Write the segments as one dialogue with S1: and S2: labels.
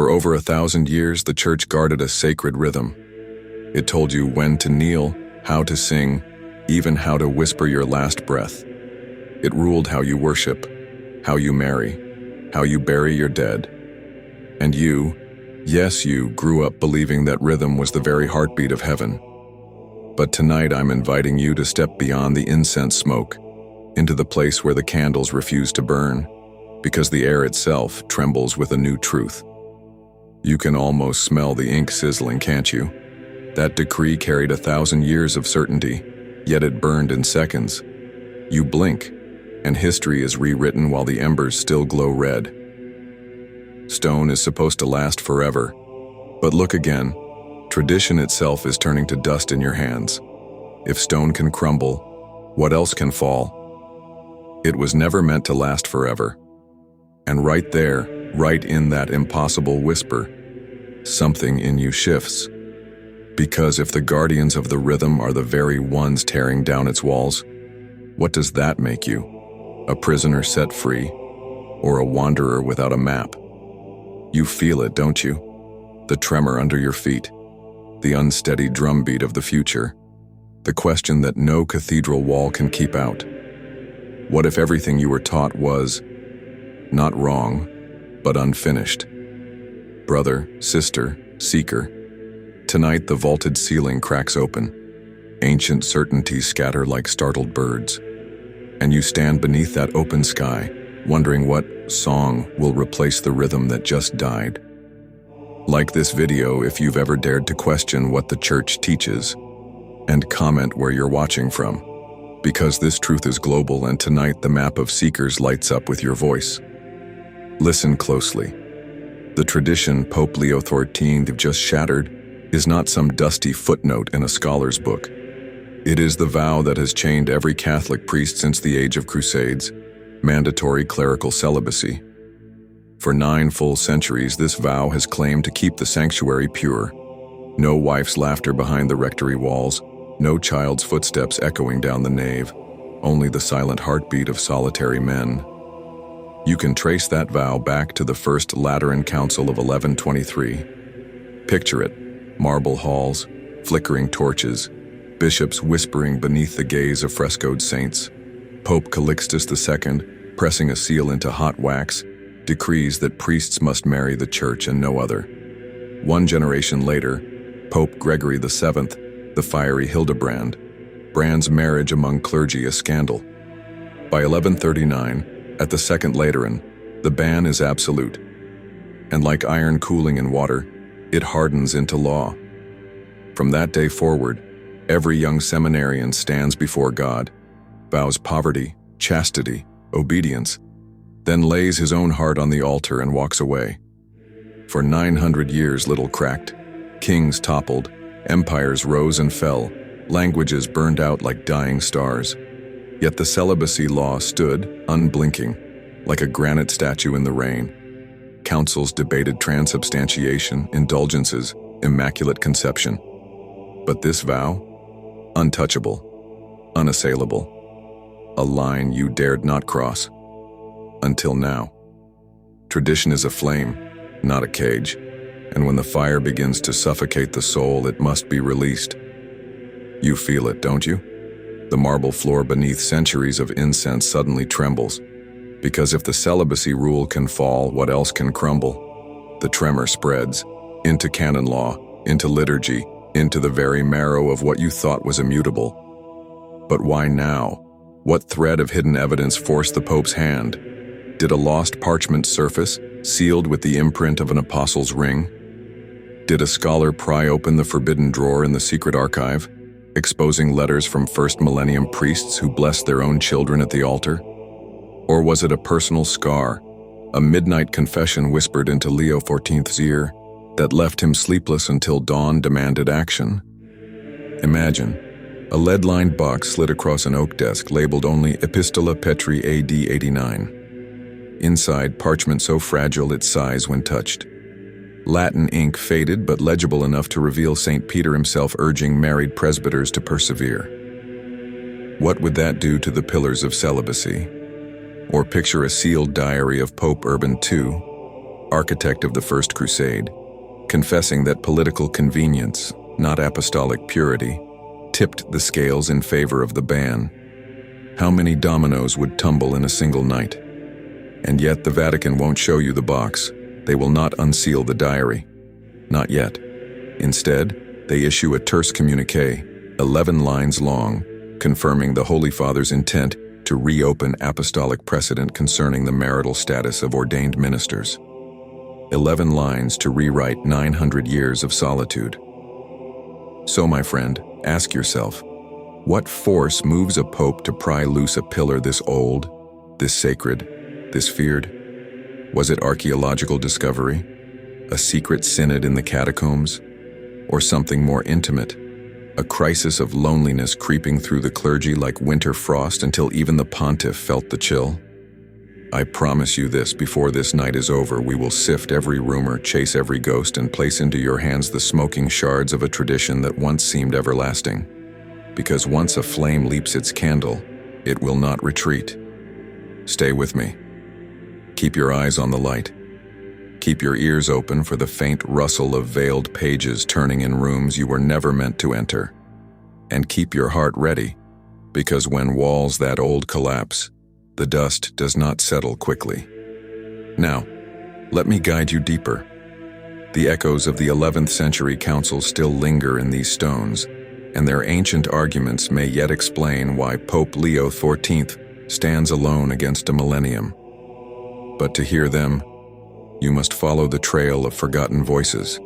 S1: For over 1,000 years, the Church guarded a sacred rhythm. It told you when to kneel, how to sing, even how to whisper your last breath. It ruled how you worship, how you marry, how you bury your dead. And you, yes, you grew up believing that rhythm was the very heartbeat of heaven. But tonight I'm inviting you to step beyond the incense smoke, into the place where the candles refuse to burn, because the air itself trembles with a new truth. You can almost smell the ink sizzling, can't you? That decree carried 1,000 years of certainty, yet it burned in seconds. You blink, and history is rewritten while the embers still glow red. Stone is supposed to last forever, but look again. Tradition itself is turning to dust in your hands. If stone can crumble, what else can fall? It was never meant to last forever. And right there, right in that impossible whisper, something in you shifts. Because if the guardians of the rhythm are the very ones tearing down its walls, what does that make you? A prisoner set free, or a wanderer without a map? You feel it, don't you? The tremor under your feet, the unsteady drumbeat of the future, the question that no cathedral wall can keep out. What if everything you were taught was not wrong, but unfinished? Brother, sister, seeker, tonight the vaulted ceiling cracks open. Ancient certainties scatter like startled birds. And you stand beneath that open sky, wondering what song will replace the rhythm that just died. Like this video if you've ever dared to question what the Church teaches, and comment where you're watching from, because this truth is global and tonight the map of seekers lights up with your voice. Listen closely. The tradition Pope Leo XIV just shattered is not some dusty footnote in a scholar's book. It is the vow that has chained every Catholic priest since the age of Crusades, mandatory clerical celibacy. For 9 full centuries, this vow has claimed to keep the sanctuary pure. No wife's laughter behind the rectory walls, no child's footsteps echoing down the nave, only the silent heartbeat of solitary men. You can trace that vow back to the First Lateran Council of 1123. Picture it: marble halls, flickering torches, bishops whispering beneath the gaze of frescoed saints. Pope Calixtus II, pressing a seal into hot wax, decrees that priests must marry the Church and no other. 1 generation later, Pope Gregory VII, the fiery Hildebrand, brands marriage among clergy a scandal. By 1139, at the Second Lateran, the ban is absolute. And like iron cooling in water, it hardens into law. From that day forward, every young seminarian stands before God, vows poverty, chastity, obedience, then lays his own heart on the altar and walks away. For 900 years little cracked, kings toppled, empires rose and fell, languages burned out like dying stars. Yet the celibacy law stood, unblinking, like a granite statue in the rain. Councils debated transubstantiation, indulgences, immaculate conception. But this vow? Untouchable, unassailable, a line you dared not cross. Until now. Tradition is a flame, not a cage, and when the fire begins to suffocate the soul, it must be released. You feel it, don't you? The marble floor beneath centuries of incense suddenly trembles, because if the celibacy rule can fall, what else can crumble? The tremor spreads into canon law, into liturgy, into the very marrow of what you thought was immutable. But why now? What thread of hidden evidence forced the Pope's hand? Did a lost parchment surface, sealed with the imprint of an apostle's ring? Did a scholar pry open the forbidden drawer in the secret archive, exposing letters from first millennium priests who blessed their own children at the altar? Or was it a personal scar, a midnight confession whispered into Leo XIV's ear that left him sleepless until dawn demanded action? Imagine, a lead-lined box slid across an oak desk labeled only Epistola Petri AD 89. Inside, parchment so fragile it sighs when touched. Latin ink faded but legible enough to reveal St. Peter himself urging married presbyters to persevere. What would that do to the pillars of celibacy? Or picture a sealed diary of Pope Urban II, architect of the First Crusade, confessing that political convenience, not apostolic purity, tipped the scales in favor of the ban. How many dominoes would tumble in a single night? And yet the Vatican won't show you the box. They will not unseal the diary. Not yet. Instead, they issue a terse communiqué, 11 lines long, confirming the Holy Father's intent to reopen apostolic precedent concerning the marital status of ordained ministers. 11 lines to rewrite 900 years of solitude. So, my friend, ask yourself, what force moves a pope to pry loose a pillar this old, this sacred, this feared? Was it archaeological discovery? A secret synod in the catacombs? Or something more intimate? A crisis of loneliness creeping through the clergy like winter frost until even the pontiff felt the chill? I promise you this, before this night is over, we will sift every rumor, chase every ghost, and place into your hands the smoking shards of a tradition that once seemed everlasting. Because once a flame leaps its candle, it will not retreat. Stay with me. Keep your eyes on the light. Keep your ears open for the faint rustle of veiled pages turning in rooms you were never meant to enter. And keep your heart ready, because when walls that old collapse, the dust does not settle quickly. Now, let me guide you deeper. The echoes of the 11th century council still linger in these stones, and their ancient arguments may yet explain why Pope Leo XIV stands alone against a millennium. But to hear them, you must follow the trail of forgotten voices.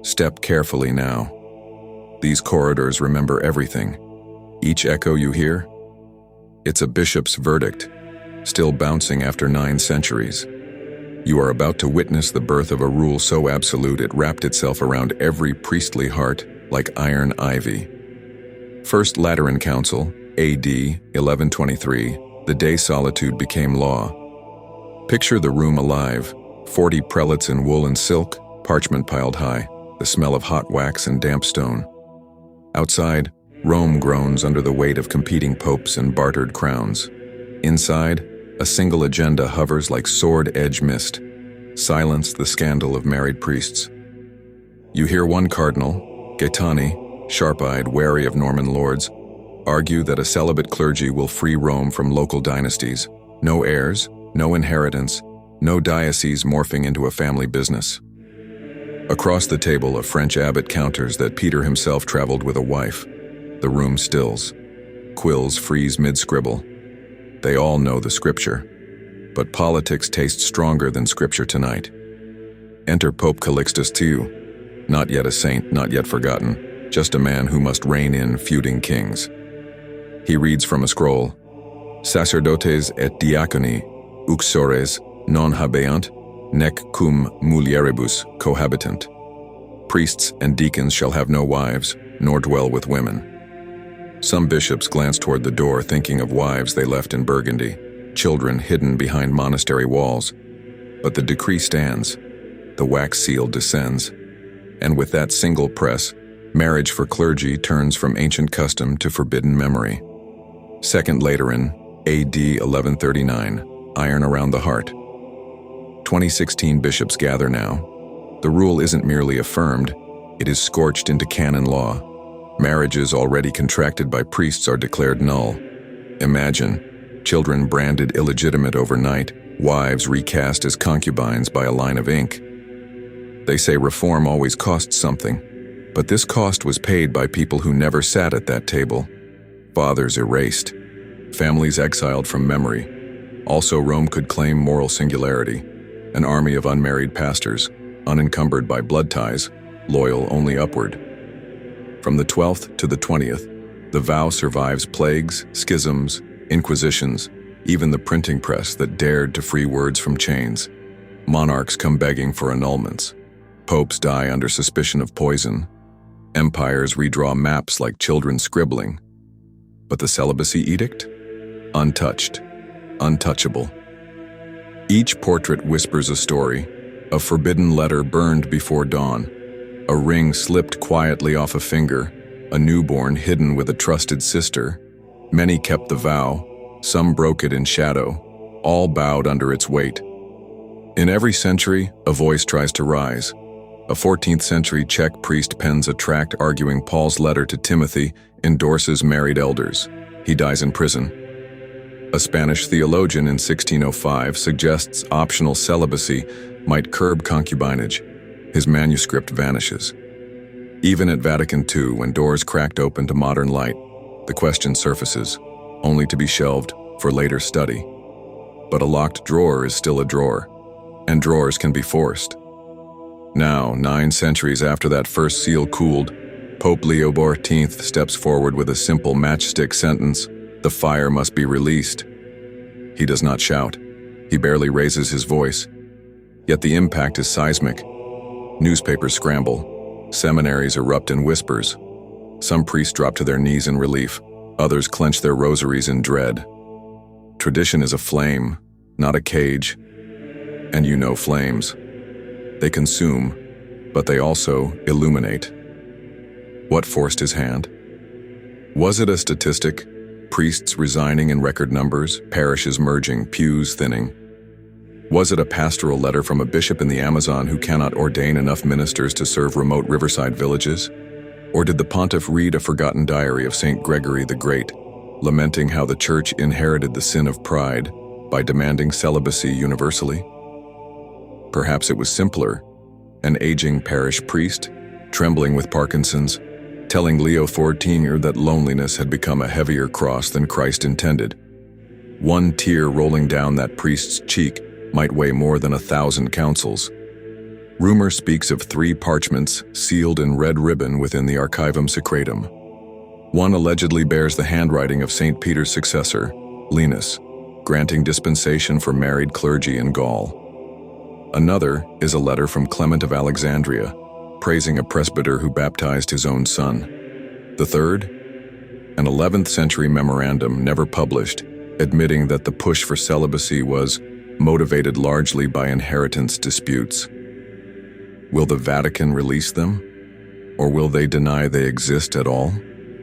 S1: Step carefully now. These corridors remember everything. Each echo you hear, it's a bishop's verdict, still bouncing after 9 centuries. You are about to witness the birth of a rule so absolute it wrapped itself around every priestly heart like iron ivy. First Lateran Council, A.D. 1123, the day solitude became law. Picture the room alive, 40 prelates in wool and silk, parchment piled high, the smell of hot wax and damp stone. Outside, Rome groans under the weight of competing popes and bartered crowns. Inside, a single agenda hovers like sword-edge mist. Silence the scandal of married priests. You hear one cardinal, Gaetani, sharp-eyed, wary of Norman lords, argue that a celibate clergy will free Rome from local dynasties. No heirs, no inheritance, no diocese morphing into a family business. Across the table, a French abbot counters that Peter himself traveled with a wife. The room stills. Quills freeze mid-scribble. They all know the scripture. But politics tastes stronger than scripture tonight. Enter Pope Calixtus II. Not yet a saint, not yet forgotten, just a man who must rein in feuding kings. He reads from a scroll, Sacerdotes et diaconi, uxores, non habeant, nec cum mulieribus cohabitant. Priests and deacons shall have no wives, nor dwell with women. Some bishops glance toward the door, thinking of wives they left in Burgundy, children hidden behind monastery walls. But the decree stands, the wax seal descends, and with that single press, marriage for clergy turns from ancient custom to forbidden memory. Second Lateran, A.D. 1139, iron around the heart. 2016 bishops gather now. The rule isn't merely affirmed, it is scorched into canon law. Marriages already contracted by priests are declared null. Imagine, children branded illegitimate overnight, wives recast as concubines by a line of ink. They say reform always costs something, but this cost was paid by people who never sat at that table. Fathers erased, families exiled from memory. Also, Rome could claim moral singularity, an army of unmarried pastors, unencumbered by blood ties, loyal only upward. From the 12th to the 20th, the vow survives plagues, schisms, inquisitions, even the printing press that dared to free words from chains. Monarchs come begging for annulments. Popes die under suspicion of poison. Empires redraw maps like children scribbling. But the celibacy edict? Untouched, untouchable. Each portrait whispers a story, a forbidden letter burned before dawn, a ring slipped quietly off a finger, a newborn hidden with a trusted sister. Many kept the vow, some broke it in shadow, all bowed under its weight. In every century, a voice tries to rise. A 14th century Czech priest pens a tract arguing Paul's letter to Timothy endorses married elders. He dies in prison. A Spanish theologian in 1605 suggests optional celibacy might curb concubinage. His manuscript vanishes. Even at Vatican II, when doors cracked open to modern light, the question surfaces, only to be shelved for later study. But a locked drawer is still a drawer, and drawers can be forced. Now, 9 centuries after that first seal cooled, Pope Leo XIV steps forward with a simple matchstick sentence: the fire must be released. He does not shout. He barely raises his voice. Yet the impact is seismic. Newspapers scramble. Seminaries erupt in whispers. Some priests drop to their knees in relief. Others clench their rosaries in dread. Tradition is a flame, not a cage. And you know flames. They consume, but they also illuminate. What forced his hand? Was it a statistic? Priests resigning in record numbers, parishes merging, pews thinning? Was it a pastoral letter from a bishop in the Amazon who cannot ordain enough ministers to serve remote riverside villages? Or did the pontiff read a forgotten diary of St. Gregory the Great, lamenting how the church inherited the sin of pride by demanding celibacy universally? Perhaps it was simpler. An aging parish priest, trembling with Parkinson's, telling Leo XIV that loneliness had become a heavier cross than Christ intended. One tear rolling down that priest's cheek might weigh more than 1,000 counsels. Rumor speaks of 3 parchments sealed in red ribbon within the Archivum Secretum. One allegedly bears the handwriting of St. Peter's successor, Linus, granting dispensation for married clergy in Gaul. Another is a letter from Clement of Alexandria, praising a presbyter who baptized his own son. The third, an 11th century memorandum never published, admitting that the push for celibacy was motivated largely by inheritance disputes. Will the Vatican release them? Or will they deny they exist at all,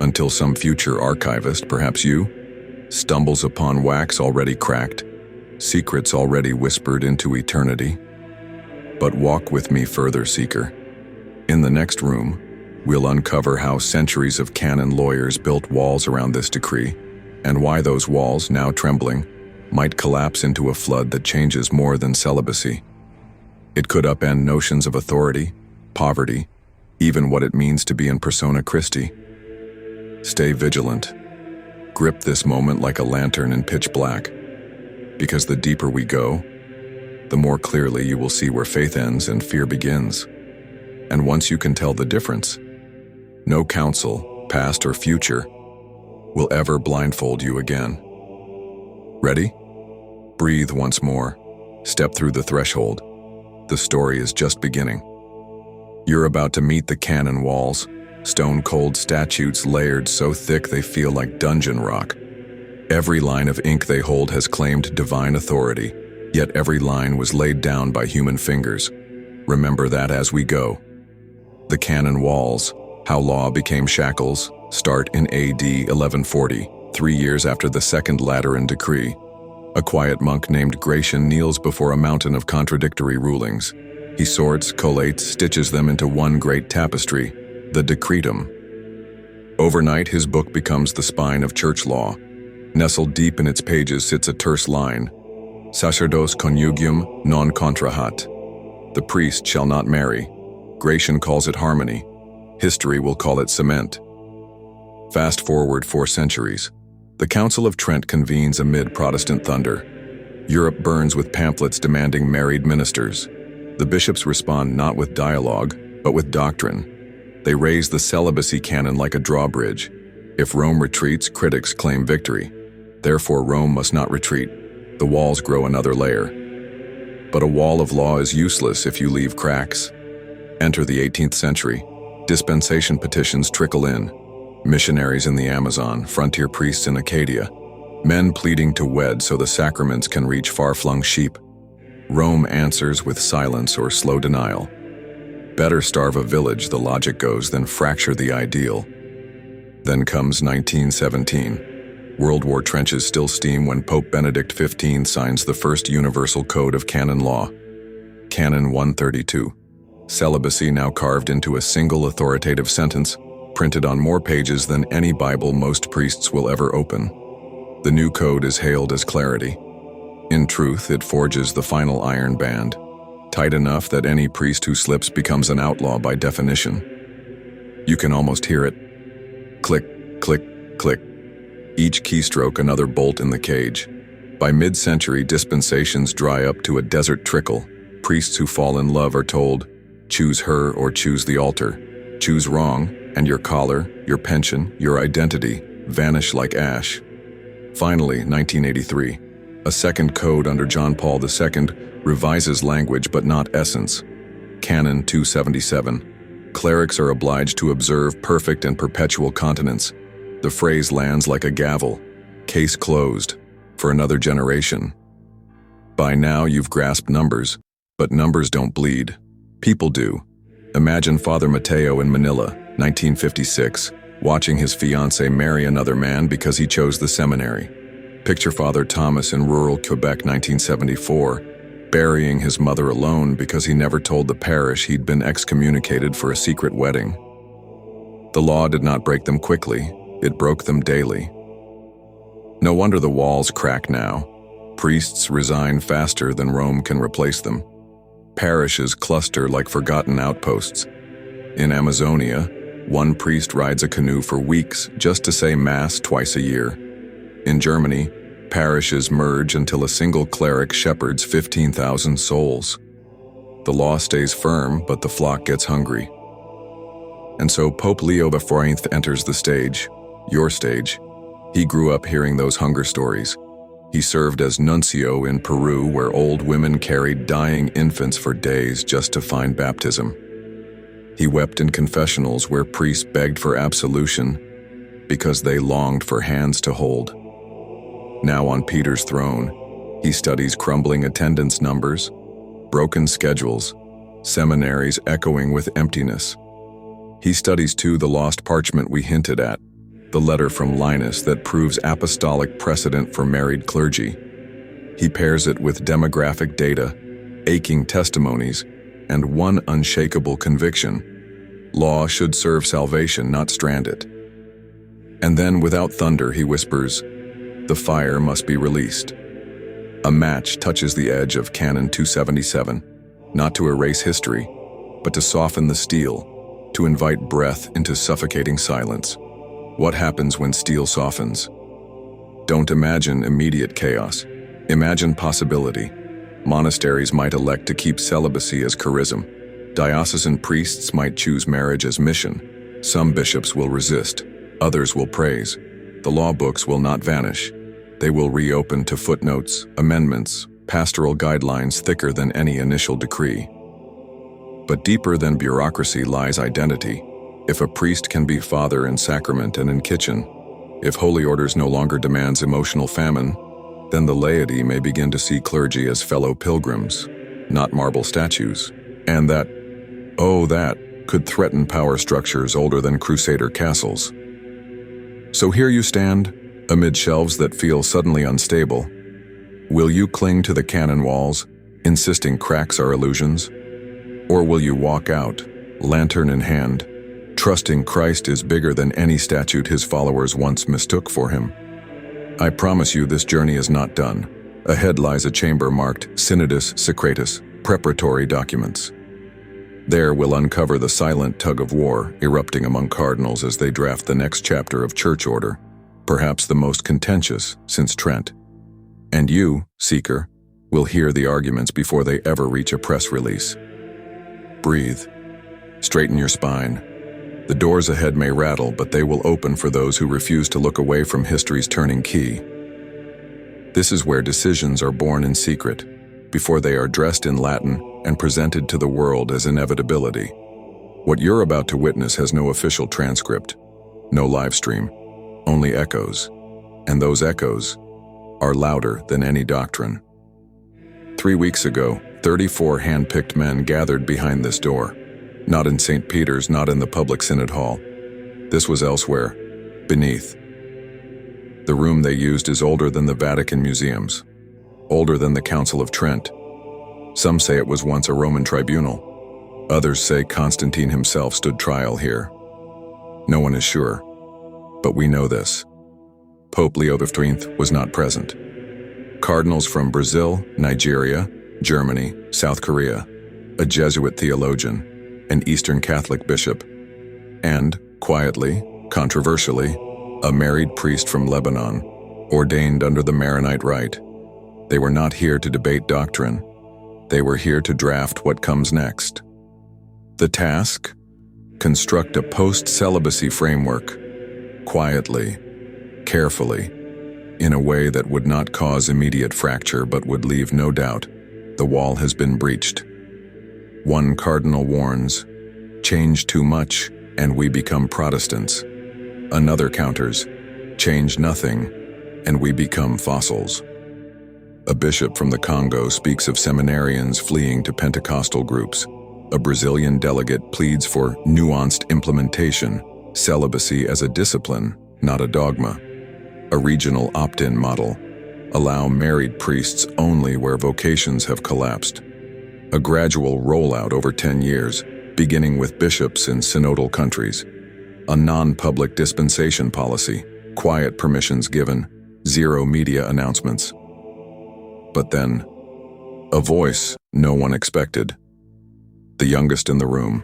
S1: until some future archivist, perhaps you, stumbles upon wax already cracked, secrets already whispered into eternity? But walk with me further, seeker. In the next room, we'll uncover how centuries of canon lawyers built walls around this decree, and why those walls, now trembling, might collapse into a flood that changes more than celibacy. It could upend notions of authority, poverty, even what it means to be in persona Christi. Stay vigilant. Grip this moment like a lantern in pitch black, because the deeper we go, the more clearly you will see where faith ends and fear begins. And once you can tell the difference, no counsel, past or future, will ever blindfold you again. Ready? Breathe once more. Step through the threshold. The story is just beginning. You're about to meet the canon walls, stone-cold statutes layered so thick they feel like dungeon rock. Every line of ink they hold has claimed divine authority, yet every line was laid down by human fingers. Remember that as we go. The canon walls, how law became shackles, start in AD 1140, 3 years after the Second Lateran Decree. A quiet monk named Gratian kneels before a mountain of contradictory rulings. He sorts, collates, stitches them into one great tapestry, the Decretum. Overnight, his book becomes the spine of church law. Nestled deep in its pages sits a terse line: Sacerdos conjugium non contrahat. The priest shall not marry. Gratian calls it harmony. History will call it cement. Fast forward 4 centuries. The Council of Trent convenes amid Protestant thunder. Europe burns with pamphlets demanding married ministers. The bishops respond not with dialogue, but with doctrine. They raise the celibacy canon like a drawbridge. If Rome retreats, critics claim victory. Therefore, Rome must not retreat. The walls grow another layer. But a wall of law is useless if you leave cracks. Enter the 18th century. Dispensation petitions trickle in. Missionaries in the Amazon, frontier priests in Acadia, men pleading to wed so the sacraments can reach far-flung sheep. Rome answers with silence or slow denial. Better starve a village, the logic goes, than fracture the ideal. Then comes 1917. World War trenches still steam when Pope Benedict XV signs the first universal code of canon law. Canon 132. Celibacy now carved into a single authoritative sentence, printed on more pages than any Bible most priests will ever open. The new code is hailed as clarity. In truth, it forges the final iron band, tight enough that any priest who slips becomes an outlaw by definition. You can almost hear it. Click, click, click. Each keystroke another bolt in the cage. By mid-century, dispensations dry up to a desert trickle. Priests who fall in love are told, choose her or choose the altar. Choose wrong, and your collar, your pension, your identity vanish like ash. Finally, 1983, a second code under John Paul II revises language but not essence. Canon 277. Clerics are obliged to observe perfect and perpetual continence. The phrase lands like a gavel. Case closed. For another generation. By now you've grasped numbers, but numbers don't bleed. People do. Imagine Father Mateo in Manila, 1956, watching his fiancée marry another man because he chose the seminary. Picture Father Thomas in rural Quebec, 1974, burying his mother alone because he never told the parish he'd been excommunicated for a secret wedding. The law did not break them quickly, it broke them daily. No wonder the walls crack now. Priests resign faster than Rome can replace them. Parishes cluster like forgotten outposts. In Amazonia, one priest rides a canoe for weeks just to say Mass twice a year. In Germany, parishes merge until a single cleric shepherds 15,000 souls. The law stays firm, but the flock gets hungry. And so Pope Leo XIV enters the stage, your stage. He grew up hearing those hunger stories. He served as nuncio in Peru, where old women carried dying infants for days just to find baptism. He wept in confessionals where priests begged for absolution because they longed for hands to hold. Now on Peter's throne, he studies crumbling attendance numbers, broken schedules, seminaries echoing with emptiness. He studies too the lost parchment we hinted at, the letter from Linus that proves apostolic precedent for married clergy. He pairs it with demographic data, aching testimonies, and one unshakable conviction: law should serve salvation, not strand it. And then, without thunder, he whispers, the fire must be released. A match touches the edge of Canon 277, not to erase history, but to soften the steel, to invite breath into suffocating silence. What happens when steel softens? Don't imagine immediate chaos. Imagine possibility. Monasteries might elect to keep celibacy as charism. Diocesan priests might choose marriage as mission. Some bishops will resist. Others will praise. The law books will not vanish. They will reopen to footnotes, amendments, pastoral guidelines thicker than any initial decree. But deeper than bureaucracy lies identity. If a priest can be father in sacrament and in kitchen, if holy orders no longer demands emotional famine, then the laity may begin to see clergy as fellow pilgrims, not marble statues. And that could threaten power structures older than crusader castles. So here you stand, amid shelves that feel suddenly unstable. Will you cling to the canon walls, insisting cracks are illusions? Or will you walk out, lantern in hand, trusting Christ is bigger than any statute his followers once mistook for him? I promise you this journey is not done. Ahead lies a chamber marked Synodus Secretus, preparatory documents. There we'll uncover the silent tug-of-war erupting among cardinals as they draft the next chapter of church order, perhaps the most contentious since Trent. And you, seeker, will hear the arguments before they ever reach a press release. Breathe. Straighten your spine. The doors ahead may rattle, but they will open for those who refuse to look away from history's turning key. This is where decisions are born in secret, before they are dressed in Latin and presented to the world as inevitability. What you're about to witness has no official transcript, no live stream, only echoes. And those echoes are louder than any doctrine. 3 weeks ago, 34 hand-picked men gathered behind this door. Not in St. Peter's, not in the public synod hall. This was elsewhere, beneath. The room they used is older than the Vatican museums, older than the Council of Trent. Some say it was once a Roman tribunal. Others say Constantine himself stood trial here. No one is sure, but we know this. Pope Leo XIV was not present. Cardinals from Brazil, Nigeria, Germany, South Korea, a Jesuit theologian, an Eastern Catholic bishop, and, quietly, controversially, a married priest from Lebanon, ordained under the Maronite rite. They were not here to debate doctrine. They were here to draft what comes next. The task? Construct a post-celibacy framework, quietly, carefully, in a way that would not cause immediate fracture but would leave no doubt the wall has been breached. One cardinal warns, change too much and we become Protestants. Another counters, change nothing and we become fossils. A bishop from the Congo speaks of seminarians fleeing to Pentecostal groups. A Brazilian delegate pleads for nuanced implementation, celibacy as a discipline, not a dogma. A regional opt-in model, allow married priests only where vocations have collapsed. A gradual rollout over 10 years, beginning with bishops in synodal countries. A non-public dispensation policy, quiet permissions given, zero media announcements. But then, a voice no one expected. The youngest in the room,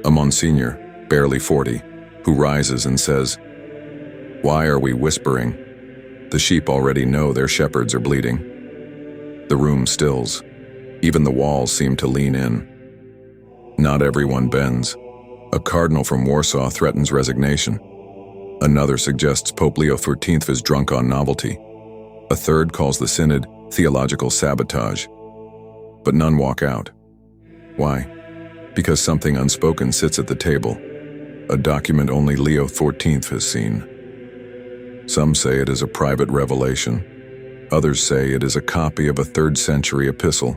S1: a Monsignor, barely 40, who rises and says, "Why are we whispering? The sheep already know their shepherds are bleeding." The room stills. Even the walls seem to lean in. Not everyone bends. A cardinal from Warsaw threatens resignation. Another suggests Pope Leo XIV is drunk on novelty. A third calls the synod theological sabotage. But none walk out. Why? Because something unspoken sits at the table, a document only Leo XIV has seen. Some say it is a private revelation. Others say it is a copy of a 3rd century epistle,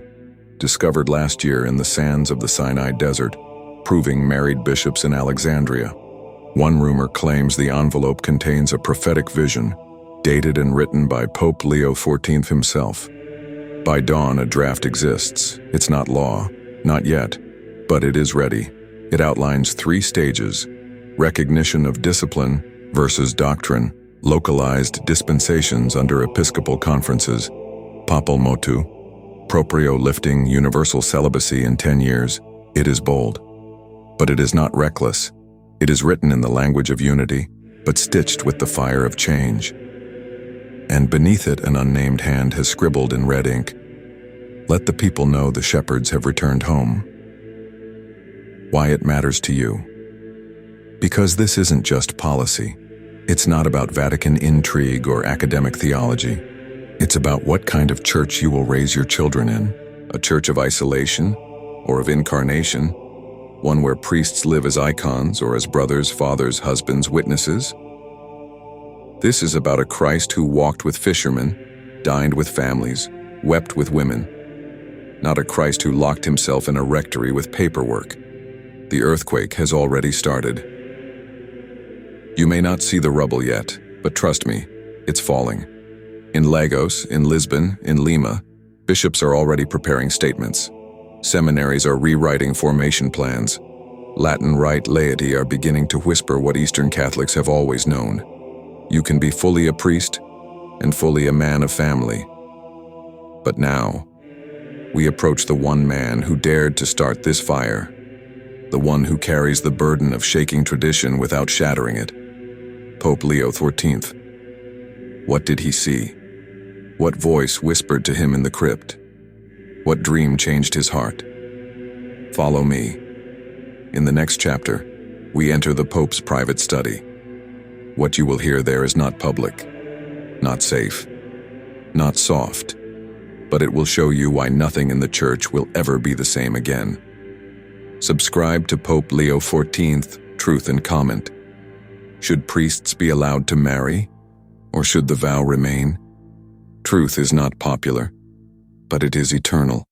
S1: discovered last year in the sands of the Sinai Desert, proving married bishops in Alexandria. One rumor claims the envelope contains a prophetic vision, dated and written by Pope Leo XIV himself. By dawn, a draft exists. It's not law, not yet, but it is ready. It outlines 3 stages: recognition of discipline versus doctrine, localized dispensations under episcopal conferences, Papal motu, proprio lifting universal celibacy in 10 years. It is bold. But it is not reckless. It is written in the language of unity, but stitched with the fire of change. And beneath it an unnamed hand has scribbled in red ink, "Let the people know the shepherds have returned home." Why it matters to you? Because this isn't just policy. It's not about Vatican intrigue or academic theology. It's about what kind of church you will raise your children in. A church of isolation or of incarnation? One where priests live as icons or as brothers, fathers, husbands, witnesses? This is about a Christ who walked with fishermen, dined with families, wept with women. Not a Christ who locked himself in a rectory with paperwork. The earthquake has already started. You may not see the rubble yet, but trust me, it's falling. In Lagos, in Lisbon, in Lima, bishops are already preparing statements. Seminaries are rewriting formation plans. Latin Rite laity are beginning to whisper what Eastern Catholics have always known. You can be fully a priest and fully a man of family. But now, we approach the one man who dared to start this fire, the one who carries the burden of shaking tradition without shattering it. Pope Leo XIV. What did he see? What voice whispered to him in the crypt? What dream changed his heart? Follow me. In the next chapter, we enter the Pope's private study. What you will hear there is not public, not safe, not soft, but it will show you why nothing in the Church will ever be the same again. Subscribe to Pope Leo XIV, Truth, and comment. Should priests be allowed to marry, or should the vow remain? Truth is not popular, but it is eternal.